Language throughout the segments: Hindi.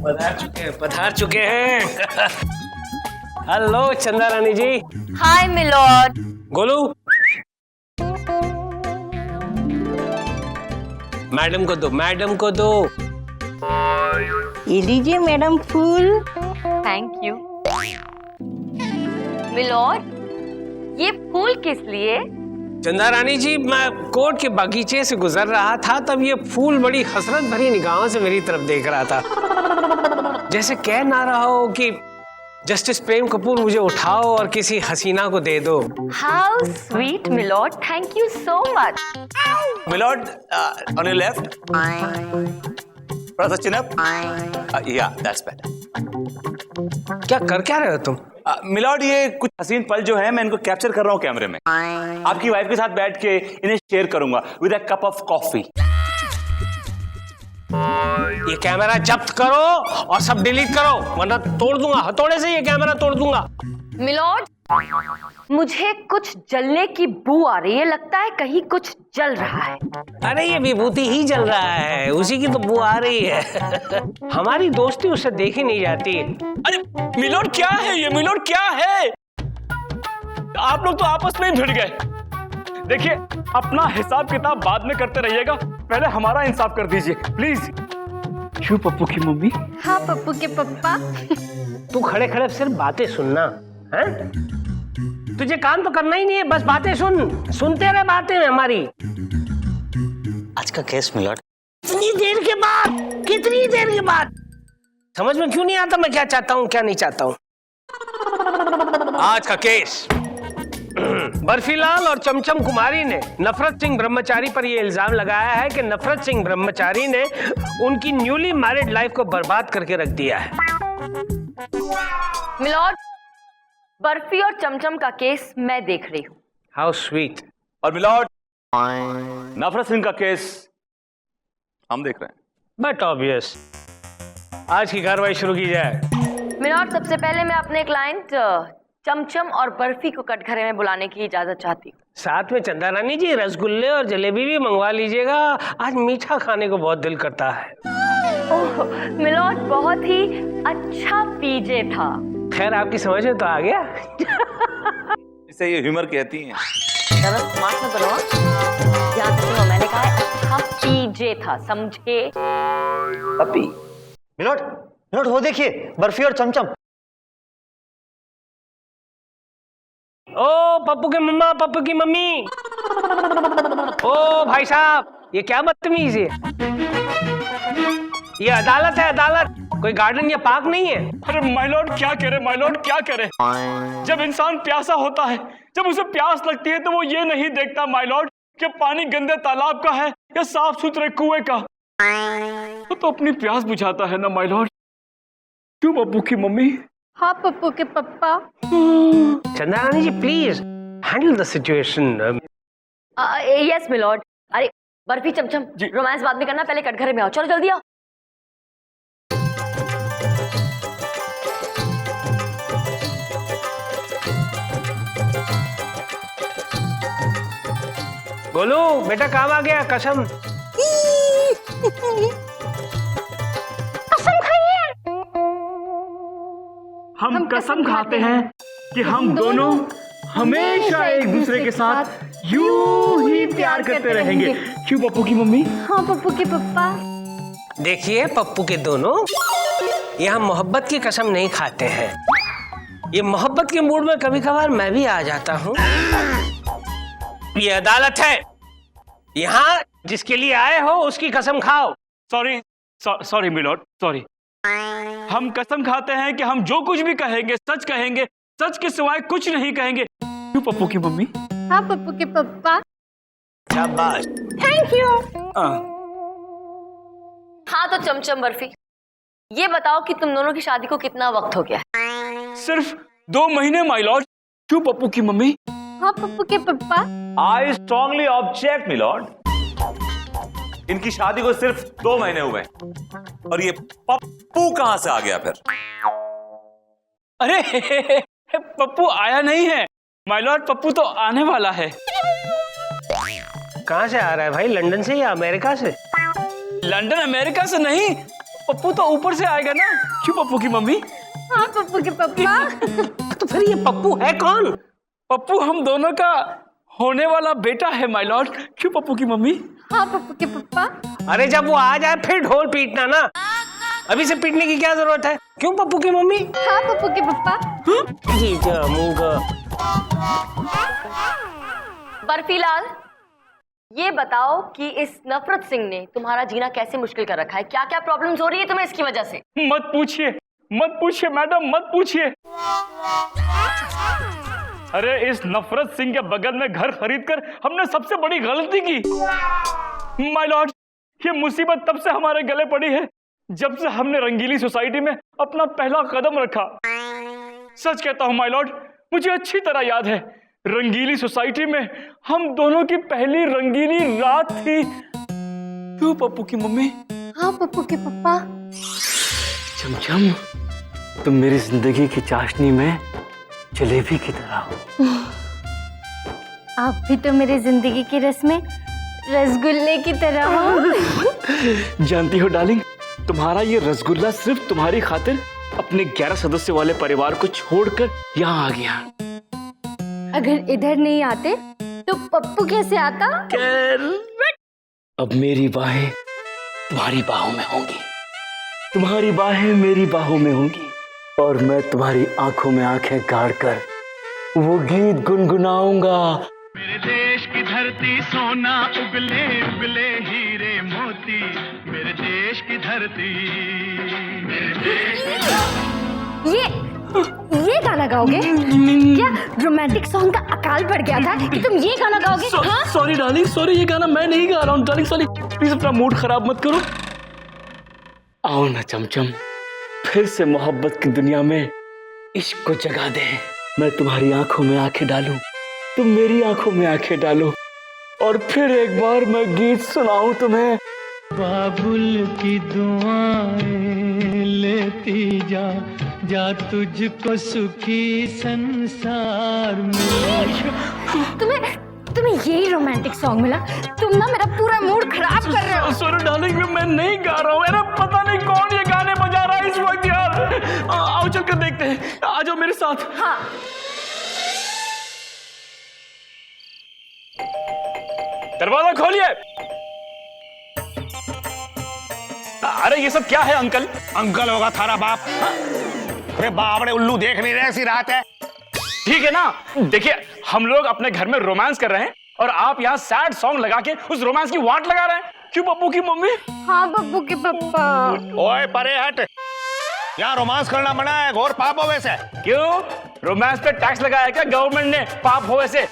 पधार चुके हैं। Hello Chanda Rani ji. Hi milord. Golu, madam को दो, मैडम को दो। ये लीजिए मैडम फूल। Thank you milord. ये फूल किस लिए? चंदा रानी जी, मैं कोर्ट के बगीचे से गुजर रहा था, तब ये फूल बड़ी हसरत भरी निगाहों से मेरी तरफ देख रहा था, जैसे कह ना रहा हो कि जस्टिस प्रेम कपूर मुझे उठाओ और किसी हसीना को दे दो। How sweet milord, thank you so much. Milord, on your left, थोड़ा सा chin up, yeah that's better. क्या कर क्या रहे हो तुम? मिलॉर्ड, ये कुछ हसीन पल जो है मैं इनको कैप्चर कर रहा हूँ कैमरे में। आपकी वाइफ के साथ बैठ के इन्हें शेयर करूंगा with a cup of coffee. ये कैमरा जब्त करो और सब डिलीट करो, वरना तोड़ दूंगा, हथौड़े से ये कैमरा तोड़ दूंगा। मिलॉर्ड, मुझे कुछ जलने की बू आ रही है, लगता है कहीं कुछ जल रहा है। अरे ये विभूति ही जल रहा है, उसी की तो बू आ रही है। हमारी दोस्ती उससे देखी नहीं जाती। अरे मिलॉर्ड क्या है ये? मिलॉर्ड क्या है? आप लोग तो आपस में ही भिड़ गए। देखिए, अपना हिसाब किताब बाद में करते रहिएगा, पहले हमारा इंसाफ कर दीजिए प्लीज। क्यों पप्पू की मम्मी? हाँ पप्पू के पप्पा। तू खड़े खड़े सिर्फ बातें सुनना है? तुझे काम तो करना ही नहीं है, बस बातें सुनते रहे बातें हमारी। आज का केस मिलॉर्ड, कितनी देर के बाद समझ में क्यों नहीं आता मैं क्या चाहता हूँ क्या नहीं चाहता हूँ? आज का केस बर्फीलाल और चमचम कुमारी ने नफरत सिंह ब्रह्मचारी पर यह इल्जाम लगाया है कि नफरत सिंह ब्रह्मचारी ने उनकी न्यूली मैरिड लाइफ को बर्बाद करके रख दिया है। मिलॉर्ड, बर्फी और चमचम का केस मैं देख रही हूँ। How sweet. और मिलॉर्ड, नफरत सिंह का केस हम देख रहे हैं। बट ऑब्वियस, आज की कार्रवाई शुरू की जाए। मिलॉर्ड, सबसे पहले मैं अपने क्लाइंट चमचम और बर्फी को कटघरे में बुलाने की इजाजत चाहती हूँ। साथ में चंदा रानी जी रसगुल्ले और जलेबी भी मंगवा लीजिएगा, आज मीठा खाने को बहुत दिल करता है। ओह मिलॉर्ड, बहुत ही अच्छा पीजे था। खैर आपकी समझ में तो आ गया। इसे ये ह्यूमर कहती हैं। ज़रा स्मार्ट मत बनो। याद सुनो, मैंने कहा है अच्छा पीजे था, समझे? पप्पी। मिलॉर्ड, मिलॉर्ड वो देखिए, बर्फी और चमचम। ओ पप्पू के मम्मा, पप्पू की मम्मी। ओ भाई साहब, ये क्या बदतमीज है? ये अदालत है, अदालत, कोई गार्डन या पार्क नहीं है। अरे माय लॉर्ड क्या कह रहे, माय लॉर्ड क्या कह रहे? जब इंसान प्यासा होता है, जब उसे प्यास लगती है, तो वो ये नहीं देखता माय लॉर्ड कि पानी गंदे तालाब का है या साफ सुथरे कुएं का। तो अपनी प्यास बुझाता है ना माय लॉर्ड। क्यों पप्पू की मम्मी? हाँ पप्पू के पप्पा। Chanda Rani ji please handle the situation. Yes milord. अरे बर्फी चमचम, रोमांस बाद में करना, पहले कटघरे में आओ, चलो जल्दी आओ। गोलू बेटा काम आ गया, कसम। कसम खाइए। हम कसम खाते हैं कि हम दोनों हमेशा एक दूसरे के साथ यूं ही प्यार करते रहेंगे। क्यों पप्पू की मम्मी? हाँ पप्पू के पप्पा। देखिए पप्पू के दोनों, यहाँ मोहब्बत की कसम नहीं खाते हैं। ये मोहब्बत के मूड में कभी कभार मैं भी आ जाता हूँ। ये अदालत है, यहाँ जिसके लिए आए हो उसकी कसम खाओ। Sorry milord, sorry. हम कसम खाते हैं कि हम जो कुछ भी कहेंगे सच कहेंगे, सच के सिवाय कुछ नहीं कहेंगे। क्यों पप्पू की मम्मी? हाँ पप्पू के पप्पा। शाबाश। Thank you. हाँ तो चमचम बर्फी, ये बताओ कि तुम दोनों की शादी को कितना वक्त हो गया है? सिर्फ 2 महीने माय लॉर्ड। क्यों पप्पू की मम्मी? हाँ पप्पू के पप्पा। I strongly object milord. इनकी शादी को सिर्फ 2 महीने हुए और ये पप्पू कहां से आ गया फिर? अरे पप्पू आया नहीं है माय लॉर्ड, पप्पू तो आने वाला है। कहाँ से आ रहा है भाई, लंदन से या अमेरिका से? लंदन अमेरिका से नहीं, पप्पू तो ऊपर से आएगा ना, क्यों पप्पू की मम्मी? हाँ पप्पू के पापा। तो फिर ये पप्पू है कौन? पप्पू हम दोनों का होने वाला बेटा है माय लॉर्ड, क्यों पप्पू की मम्मी? हाँ पप्पू के पापा। अरे जब वो आ जाए फिर ढोल पीटना ना, अभी से पीटने की क्या जरूरत है? क्यों पप्पू की मम्मी? हाँ पप्पू के पापा। जीजा मूंगा। बर्फीलाल, ये बताओ कि इस नफरत सिंह ने तुम्हारा जीना कैसे मुश्किल कर रखा है? क्या क्या प्रॉब्लम्स हो रही है तुम्हें इसकी वजह से? मत पूछिए मैडम, मत पूछिए। अरे इस नफरत सिंह के बगल में घर खरीदकर हमने सबसे बड़ी गलती की माय लॉर्ड। ये मुसीबत तब से हमारे गले पड़ी है जब से हमने रंगीली सोसाइटी में अपना पहला कदम रखा। सच कहता हूं माय लॉर्ड, मुझे अच्छी तरह याद है रंगीली सोसाइटी में हम दोनों की पहली रंगीली रात थी, क्यों पप्पू की मम्मी? हाँ पप्पू के पापा। चमचम, तुम मेरी जिंदगी की चाशनी में जलेबी की तरह हो। आप भी तो मेरी जिंदगी की रस में रसगुल्ले की तरह हो। जानती हो डार्लिंग, तुम्हारा ये रसगुल्ला सिर्फ तुम्हारी खातिर अपने 11 सदस्य वाले परिवार को छोड़कर यहाँ आ गया। अगर इधर नहीं आते तो पप्पू कैसे आता? अब मेरी बाहें तुम्हारी बाहों में होंगी, तुम्हारी बाहें मेरी बाहों में होंगी, और मैं तुम्हारी आंखों में आंखें गाड़कर वो गीत गुनगुनाऊंगा। मेरे देश की धरती सोना उगले उगले हीरे मोती, मेरे देश की धरती, मेरे देश की ये गाना गाओगे क्या? रोमांटिक सॉन्ग का अकाल पड़ गया था कि तुम ये गाना गाओगे? हाँ? सॉरी डार्लिंग, सॉरी, ये गाना मैं नहीं गा रहा हूँ डार्लिंग, सॉरी। प्लीज अपना मूड खराब मत करो। आओ ना चमचम, फिर से मोहब्बत की दुनिया में इश्क को जगा दे। मैं तुम्हारी आंखों में आंखें डालूं, तुम मेरी आंखों में आंखें डालो, और फिर एक बार मैं गीत सुनाऊं तुम्हें। बाबुल की दुआएं लेती जा, जा तुझको सुखी संसार में। तुम्हें यही रोमांटिक सॉन्ग मिला? तुम ना मेरा पूरा मूड खराब कर रहे हो। सॉरी डार्लिंग, मैं नहीं गा रहा हूँ। अरे पता नहीं कौन ये गाने बजा रहा है इस वक्त यार। आओ चल कर देखते हैं, आ जाओ मेरे साथ। हाँ। दरवाजा खोलिए। अरे ये सब क्या है अंकल? अंकल होगा थारा बाप। अरे बावड़े उल्लू, देख नहीं रहे, ऐसी रात है। ठीक है ना, देखिए हम लोग अपने घर में रोमांस कर रहे हैं और आप यहाँ सैड सॉन्ग लगा के उस रोमांस की वाट लगा रहे हैं, क्यों पप्पू की मम्मी? हाँ पप्पू के पापा। ओए परे हट, यहाँ रोमांस करना मना है, घोर पाप हो वैसे। क्यों, रोमांस पे टैक्स लगाया क्या गवर्नमेंट ने? पाप हो वैसे?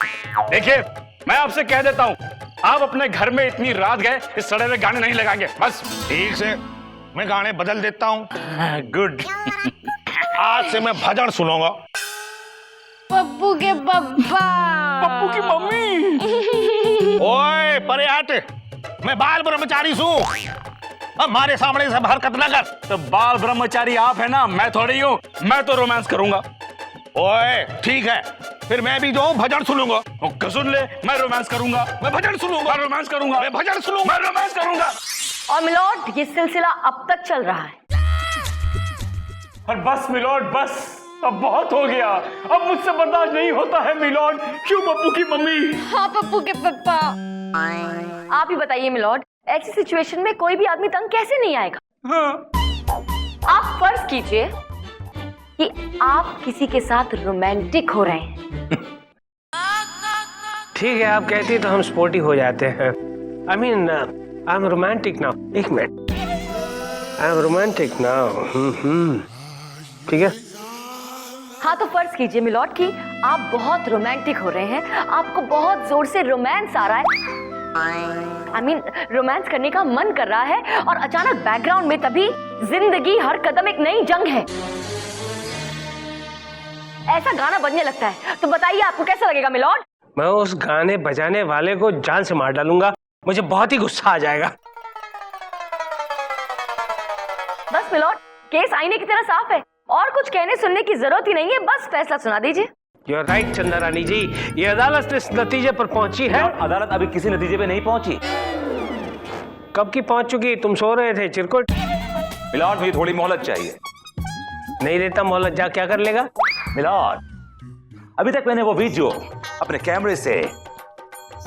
देखिए मैं आपसे कह देता हूँ, आप अपने घर में इतनी रात गए इस सड़े हुए गाने नहीं लगाएंगे बस। ठीक से, मैं गाने बदल देता हूँ। गुड। आज से मैं भजन सुनूंगा। पप्पू के पापा। पप्पू की मम्मी। ओए परे हट, मैं बाल ब्रह्मचारी हूँ, हमारे सामने सब हरकत ना कर। तो बाल ब्रह्मचारी आप है ना, मैं थोड़ी हूँ। मैं तो रोमांस करूंगा। ओए ठीक है, फिर मैं भी जो हूँ भजन सुनूंगा। सुन ले, मैं रोमांस करूंगा, मैं भजन सुनूंगा, मैं रोमांस करूंगा, मैं भजन सुनूंगा, मैं रोमांस करूंगा। और मिलोड, ये सिलसिला अब तक चल रहा है। और बस मिलोड, बस अब बहुत हो गया, अब मुझसे बर्दाश्त नहीं होता है मिलोड। क्यों पप्पू की मम्मी? हाँ पप्पू के पापा। आप ही बताइए मिलोड, ऐसी सिचुएशन में कोई भी आदमी तंग कैसे नहीं आएगा? हाँ। आप फर्ज कीजिए कि आप किसी के साथ रोमांटिक हो रहे हैं। ठीक है, आप कहती तो हम स्पोर्टी हो जाते हैं। I mean I am romantic now. एक minute, I am romantic now. ठीक है। हाँ तो फर्ज कीजिए मिलोड कि आप बहुत रोमांटिक हो रहे हैं, आपको बहुत जोर से रोमांस आ रहा है, आई मीन रोमांस करने का मन कर रहा है, और अचानक बैकग्राउंड में तभी जिंदगी हर कदम एक नई जंग है ऐसा गाना बजने लगता है, तो बताइए आपको कैसा लगेगा मिलोड? मैं उस गाने बजाने वाले को जान से मार डालूंगा, मुझे बहुत ही गुस्सा आ जाएगा। बस मिलोड, केस आईने की तरह साफ है, और कुछ कहने सुनने की जरूरत ही नहीं है, बस फैसला सुना दीजिए। You're right, चंदा रानी जी, ये अदालत इस नतीजे पर पहुंची है। अदालत अभी किसी नतीजे पे नहीं पहुंची। कब की पहुंच चुकी? तुम सो रहे थे चिरकुट। मिलॉर्ड मुझे थोड़ी मोहलत चाहिए। नहीं देता मोहलत, जा क्या कर लेगा? मिलॉर्ड अभी तक मैंने वो वीडियो अपने कैमरे से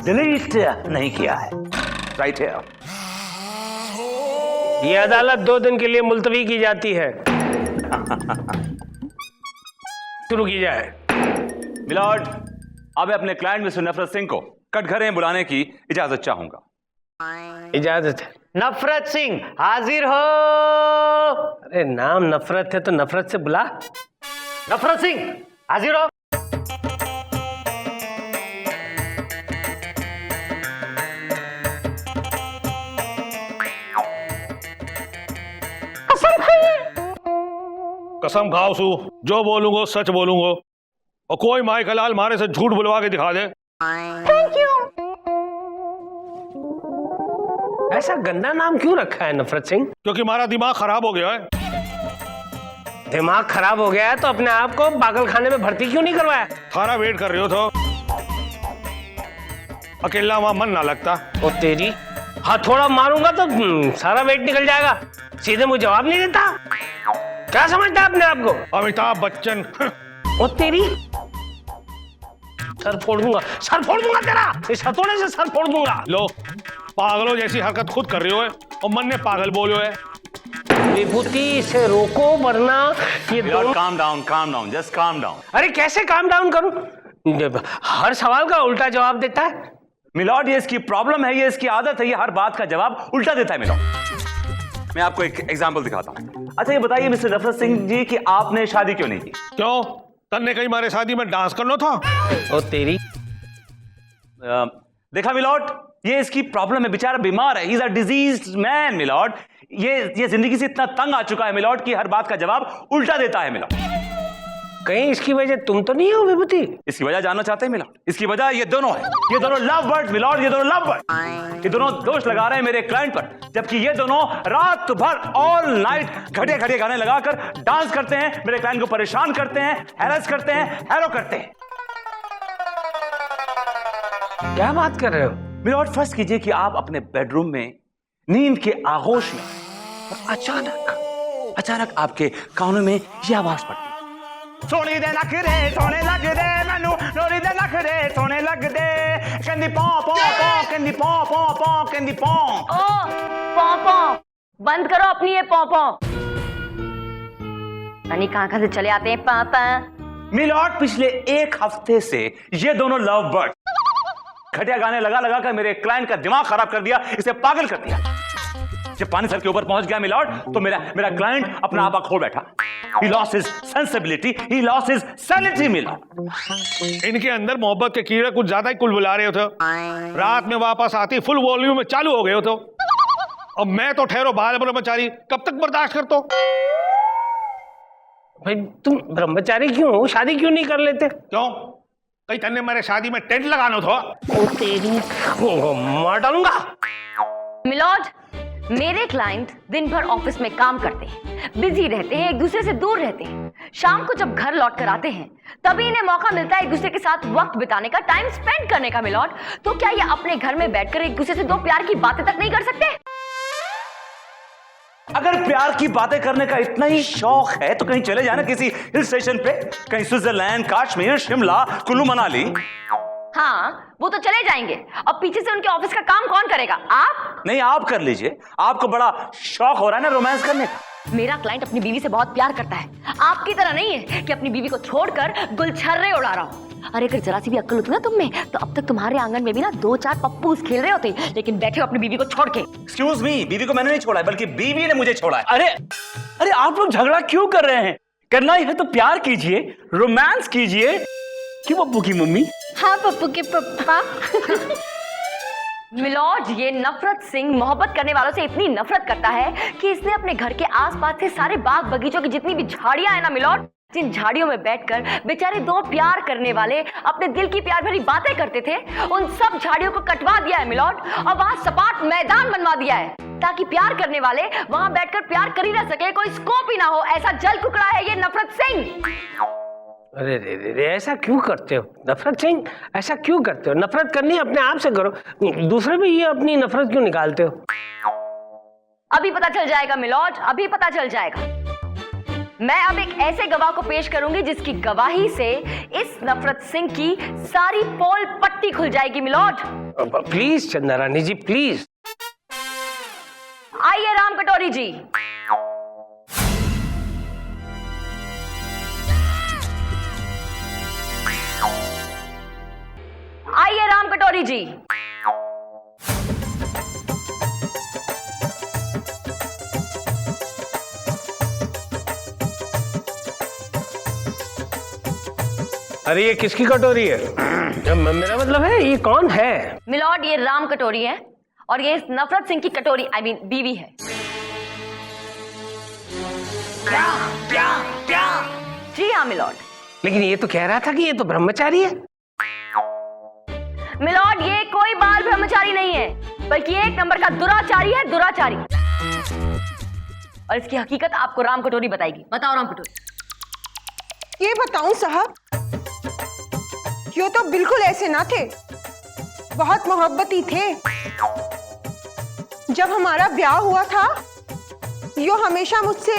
डिलीट नहीं किया है। राइट है। ये अदालत 2 दिन के लिए मुलतवी की जाती है। शुरू की जाए। मिलॉर्ड अब मैं अपने क्लाइंट मिस्टर नफरत सिंह को कटघरे बुलाने की इजाजत चाहूंगा। इजाजत है। नफरत सिंह हाजिर हो। अरे नाम नफरत है तो नफरत से बुला। नफरत सिंह हाजिर हो। कसम खाओ सू, जो बोलूंगा सच बोलूंगा, और कोई माई कलाल मारे से झूठ बुलवा के दिखा दे। ऐसा गंदा नाम क्यों रखा है नफरत सिंह? क्योंकि हमारा दिमाग खराब हो गया है। दिमाग खराब हो गया है तो अपने आप को पागल खाने में भर्ती क्यों नहीं करवाया? थारा वेट कर रहे हो तो अकेला वहां मन ना लगता। ओ तेरी, हाँ थोड़ा मारूंगा तो सारा वेट निकल जाएगा। सीधे मुझे जवाब नहीं देता। क्या समझता है अपने आप को? अमिताभ बच्चन। ओ तेरी, सर फोड़ दूंगा, सर फोड़ दूंगा तेरा। इस हथौड़े से सर फोड़ दूंगा। लो, पागलों जैसी हरकत खुद कर रहे हो और मन ने पागल बोलो है। विभूति से रोको वरना ये दोनों। Calm down, just calm down. अरे कैसे काम डाउन करूं? हर सवाल का उल्टा जवाब देता है। मिलॉर्ड ये इसकी प्रॉब्लम है, ये इसकी आदत है, ये हर बात का जवाब उल्टा देता है। मिलॉर्ड मैं आपको एक एग्जांपल दिखाता हूं। अच्छा ये बताइए मिस्टर नफरत सिंह जी कि आपने शादी क्यों नहीं की? क्यों? तन्ने कहीं हमारे शादी में डांस करना था? ओ तेरी, देखा मिलॉर्ड, ये इसकी प्रॉब्लम है, बेचारा बीमार है। He is a diseased man milord. ये जिंदगी से इतना तंग आ चुका है मिलॉर्ड कि हर बात का जवाब उल्टा देता है मिलॉर्ड। कहीं इसकी वजह तुम तो नहीं हो विभूति? इसकी वजह जानना चाहते हैं मिलॉर्ड? इसकी वजह ये दोनों है, ये दोनों लव बर्ड्स मिलॉर्ड, ये दोनों लव बर्ड। ये दोनों दोष लगा रहे हैं मेरे क्लाइंट पर, जबकि ये दोनों रात भर ऑल नाइट घटिया घटिया गाने लगाकर डांस करते हैं, मेरे क्लाइंट को परेशान करते हैं, हैरेस करते हैं, हैरो करते हैं। क्या बात कर रहे हो? मिलॉर्ड फर्ज कीजिए कि आप अपने बेडरूम में नींद के आगोश में अचानक आपके कानों में यह आवाज पड़ती, सोनी दे लख रे सोने लग दे मैनू, लोरी दे लख रे सोने लग दे, कहंदी पौ पौ पौ, कहंदी पौ पौ पौ, कहंदी पौ। ओ पौ बंद करो अपनी ये पौ। यानी कहां से चले आते हैं पापा? मिलॉर्ड पिछले 1 हफ्ते से ये दोनों लव बर्ड घटिया गाने लगा लगा कर मेरे क्लाइंट का दिमाग खराब कर दिया, इसे पागल कर दिया। जब पानी सर के ऊपर पहुंच गया मिलॉर्ड तो मेरा क्लाइंट अपना आपा खो बैठा। He lost his sensibility, he lost his sanity milord. इनके अंदर मोहब्बत के कीड़े कुछ ज्यादा ही कुलबुला रहे थे। रात में वापस आती फुल वॉल्यूम में चालू हो गए थे। अब मैं तो ठहरो बाल ब्रह्मचारी, कब तक बर्दाश्त करता? भाई तुम ब्रह्मचारी क्यों हो? शादी क्यों नहीं कर लेते? क्यों? कहीं तन्ने मेरे शादी में टेंट लगाना था? ओ तेरी, मार डालूंगा। मिलॉर्ड मेरे क्लाइंट दिन भर ऑफिस में काम करते हैं, बिजी रहते हैं, एक दूसरे से दूर रहते हैं। शाम को जब घर लौट कर आते हैं तभी इन्हें मौका मिलता है एक दूसरे के साथ वक्त बिताने का, टाइम स्पेंड करने का। मिलॉर्ड तो क्या ये अपने घर में बैठकर एक दूसरे से 2 प्यार की बातें तक नहीं कर सकते? अगर प्यार की बातें करने का इतना ही शौक है तो कहीं चले जाना किसी हिल स्टेशन पे, कहीं स्विट्जरलैंड, कश्मीर, शिमला, कुल्लू मनाली। हाँ वो तो चले जाएंगे। अब पीछे से उनके ऑफिस का काम कौन करेगा? आप? नहीं आप कर लीजिए, आपको बड़ा शौक हो रहा है ना रोमांस करने का। मेरा क्लाइंट अपनी बीवी से बहुत प्यार करता है, आपकी तरह नहीं है कि अपनी बीवी को छोड़कर गुलछर्रे उड़ा रहा हो। अरे अगर जरा सी भी अक्ल होती ना तुम में तो अब तक तुम्हारे आंगन में भी ना 2-4 पप्पूस खेल रहे होते, लेकिन बैठे हो अपनी बीवी को छोड़ के। एक्सक्यूज मी, बीवी को मैंने नहीं छोड़ा है बल्कि बीवी ने मुझे छोड़ा है। अरे आप लोग झगड़ा क्यों कर रहे हैं? करना ही है तो प्यार कीजिए, रोमांस कीजिए। क्यों पप्पू की मम्मी? हाँ पप्पू के पप्पा। मिलॉर्ड ये नफरत सिंह मोहब्बत करने वालों से इतनी नफरत करता है कि इसने अपने घर के आसपास से सारे बाग बगीचों की जितनी भी झाड़ियां हैं ना मिलॉर्ड, जिन झाड़ियों में बैठकर बेचारे 2 प्यार करने वाले अपने दिल की प्यार भरी बातें करते थे, उन सब झाड़ियों को कटवा दिया है मिलॉर्ड, और वहां सपाट मैदान बनवा दिया है ताकि प्यार करने वाले वहां बैठकर प्यार कर ही ना सके, कोई स्कोप ही ना हो। ऐसा जल कुकड़ा है ये नफरत सिंह। अरे रे ऐसा क्यों करते हो नफरत सिंह? ऐसा क्यों करते हो? नफरत करनी अपने आप से करो, दूसरे पे ये अपनी नफरत क्यों निकालते हो? अभी पता चल जाएगा मिलॉर्ड, अभी पता चल जाएगा। मैं अब एक ऐसे गवाह को पेश करूंगी जिसकी गवाही से इस नफरत सिंह की सारी पोल पट्टी खुल जाएगी मिलॉर्ड। प्लीज चंदा रानी जी, प्लीज। आइए राम कटोरी जी। आइए राम कटोरी जी। अरे ये किसकी कटोरी है? मेरा मतलब है ये कौन है? मिलॉर्ड ये राम कटोरी है और ये इस नफरत सिंह की कटोरी आई मीन बीवी है। जी हाँ मिलॉर्ड। लेकिन ये तो कह रहा था कि ये तो ब्रह्मचारी है। मिलॉर्ड ये कोई बाल ब्रह्मचारी नहीं है, बल्कि एक नंबर का दुराचारी है, दुराचारी। और इसकी हकीकत आपको राम कटोरी बताएगी। बताओ राम कटोरी। ये बताऊं साहब, यो तो बिल्कुल ऐसे ना थे, बहुत मोहब्बती थे। जब हमारा ब्याह हुआ था यो हमेशा मुझसे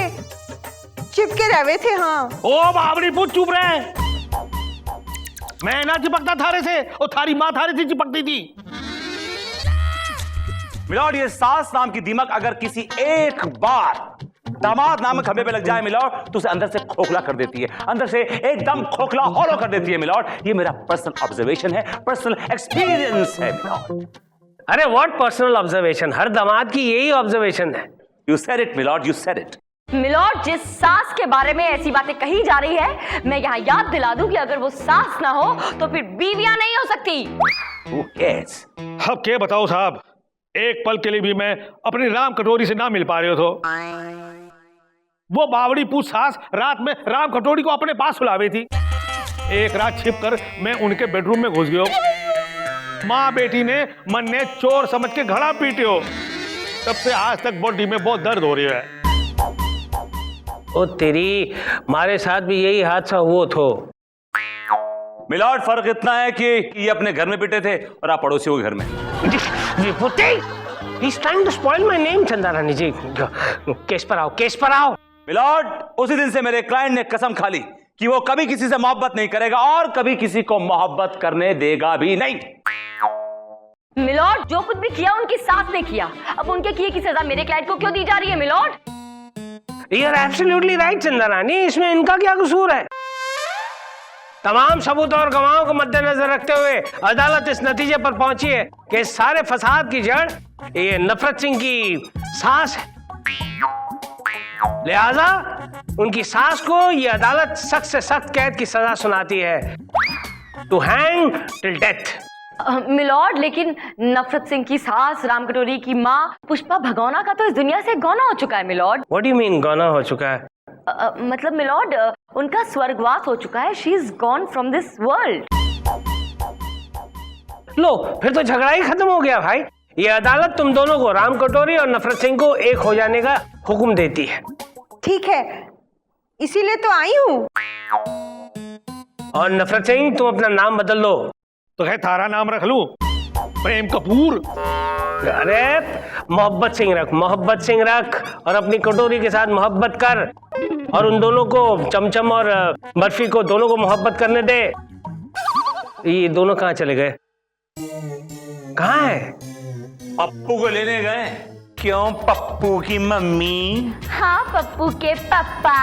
चिपके रहे थे। हाँ। ओ बाबरी पुत चुप रहे। मैं ना चिपकता थारे से और थारी माँ थारे से चिपकती थी। मिलॉर्ड ये सास नाम की दीमक अगर किसी एक बार दामाद नामक खंभे पे लग जाए मिलॉर्ड तो उसे अंदर से खोखला कर देती है, अंदर से एकदम खोखला हॉलो कर देती है मिलॉर्ड। ये मेरा पर्सनल ऑब्जर्वेशन है, पर्सनल एक्सपीरियंस है मिलॉर्ड। अरे व्हाट पर्सनल ऑब्जर्वेशन? हर दामाद की यही ऑब्जर्वेशन है। You said it milord, you said it. Milord जिस सास के बारे में ऐसी बातें कही जा रही है, मैं यहाँ याद दिला दूं कि अगर वो सास ना हो तो फिर बीवियां नहीं हो सकती। Who cares? अब क्या बताओ साहब, एक पल के लिए भी मैं अपनी राम कटोरी से ना मिल पा रहे हो तो। वो बावड़ी पूछ सास रात में राम कटोरी को अपने पास सुलावे थी। एक रात छिपकर मैं उनके बेडरूम में घुस गया। माँ बेटी ने मन ने चोर समझ के घड़ा पीटियो। तब से आज तक बॉडी में बहुत दर्द हो रही है। ओ तेरी, हमारे साथ भी यही हादसा हुआ थो। मिलॉर्ड फर्क इतना है कि ये अपने घर में पिटे थे और आप पड़ोसियों के घर में। He's trying to spoil my name, चंदा रानी जी। केस पर आओ, केस पर आओ। मिलॉर्ड उसी दिन से मेरे क्लाइंट ने कसम खा ली कि वो कभी किसी से मोहब्बत नहीं करेगा और कभी किसी को मोहब्बत करने देगा भी नहीं। मिलॉर्ड जो कुछ भी किया उनकी सास ने किया, अब उनके किए की सजा मेरे क्लाइंट को क्यों दी जा रही है milord? You are absolutely right, चंदा रानी। इसमें इनका क्या कसूर है? तमाम सबूत और गवाहों को मद्देनजर रखते हुए अदालत इस नतीजे पर पहुंची है कि इस सारे फसाद की जड़ ये नफरत सिंह की सास है। लिहाजा उनकी सास को ये अदालत सख्त से सख्त कैद की सजा सुनाती है, to hang till death. Milord लेकिन नफरत सिंह की सास, राम कटोरी की माँ पुष्पा भगौना का तो इस दुनिया से गौना हो चुका है milord. What do you mean गौना हो चुका है? मतलब मिलॉर्ड उनका स्वर्गवास हो चुका है। She is gone from this world. लो फिर तो झगड़ा ही खत्म हो गया भाई। ये अदालत तुम दोनों को, राम कटोरी और नफरत सिंह को एक हो जाने का हुक्म देती है। ठीक है, इसीलिए तो आई हूँ। और नफरत सिंह तुम अपना नाम बदल लो। तो है थारा नाम रख लूं, प्रेम कपूर। अरे मोहब्बत सिंह रख, मोहब्बत सिंह रख और अपनी कटोरी के साथ मोहब्बत कर और उन दोनों को, चमचम और बर्फी को, दोनों को मोहब्बत करने दे। ये दोनों कहाँ चले गए? कहाँ है? पप्पू को लेने गए। क्यों पप्पू की मम्मी? हाँ पप्पू के पापा।